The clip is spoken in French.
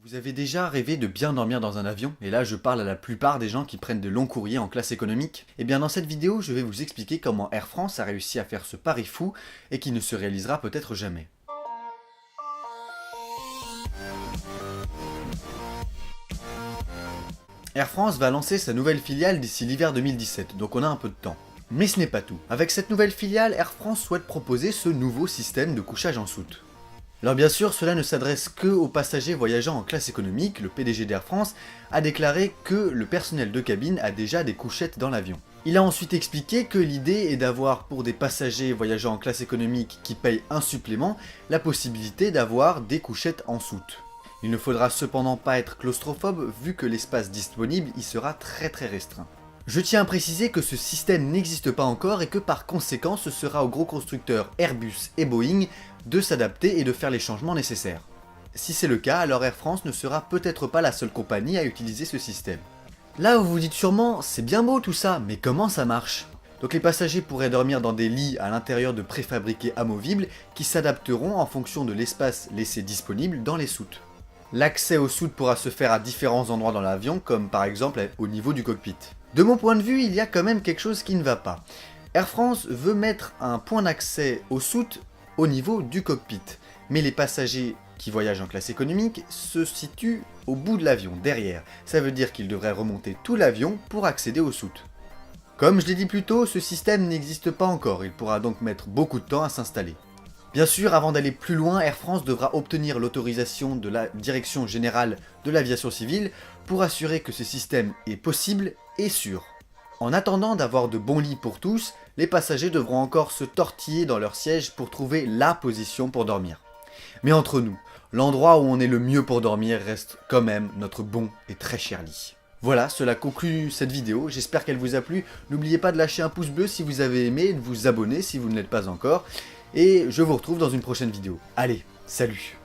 Vous avez déjà rêvé de bien dormir dans un avion? Et là je parle à la plupart des gens qui prennent de longs courriers en classe économique. Et bien dans cette vidéo je vais vous expliquer comment Air France a réussi à faire ce pari fou et qui ne se réalisera peut-être jamais. Air France va lancer sa nouvelle filiale d'ici l'hiver 2017, donc on a un peu de temps. Mais ce n'est pas tout. Avec cette nouvelle filiale, Air France souhaite proposer ce nouveau système de couchage en soute. Alors bien sûr, cela ne s'adresse que aux passagers voyageant en classe économique. Le PDG d'Air France a déclaré que le personnel de cabine a déjà des couchettes dans l'avion. Il a ensuite expliqué que l'idée est d'avoir pour des passagers voyageant en classe économique qui payent un supplément, la possibilité d'avoir des couchettes en soute. Il ne faudra cependant pas être claustrophobe vu que l'espace disponible y sera très restreint. Je tiens à préciser que ce système n'existe pas encore et que par conséquent ce sera aux gros constructeurs Airbus et Boeing de s'adapter et de faire les changements nécessaires. Si c'est le cas, alors Air France ne sera peut-être pas la seule compagnie à utiliser ce système. Là vous vous dites sûrement, c'est bien beau tout ça, mais comment ça marche? Donc les passagers pourraient dormir dans des lits à l'intérieur de préfabriqués amovibles qui s'adapteront en fonction de l'espace laissé disponible dans les soutes. L'accès aux soutes pourra se faire à différents endroits dans l'avion, comme par exemple au niveau du cockpit. De mon point de vue, il y a quand même quelque chose qui ne va pas. Air France veut mettre un point d'accès aux soutes au niveau du cockpit, mais les passagers qui voyagent en classe économique se situent au bout de l'avion, derrière. Ça veut dire qu'ils devraient remonter tout l'avion pour accéder aux soutes. Comme je l'ai dit plus tôt, ce système n'existe pas encore, il pourra donc mettre beaucoup de temps à s'installer. Bien sûr, avant d'aller plus loin, Air France devra obtenir l'autorisation de la Direction Générale de l'Aviation Civile pour assurer que ce système est possible et sûr. En attendant d'avoir de bons lits pour tous, les passagers devront encore se tortiller dans leur siège pour trouver la position pour dormir. Mais entre nous, l'endroit où on est le mieux pour dormir reste quand même notre bon et très cher lit. Voilà, cela conclut cette vidéo, j'espère qu'elle vous a plu. N'oubliez pas de lâcher un pouce bleu si vous avez aimé et de vous abonner si vous ne l'êtes pas encore. Et je vous retrouve dans une prochaine vidéo. Allez, salut!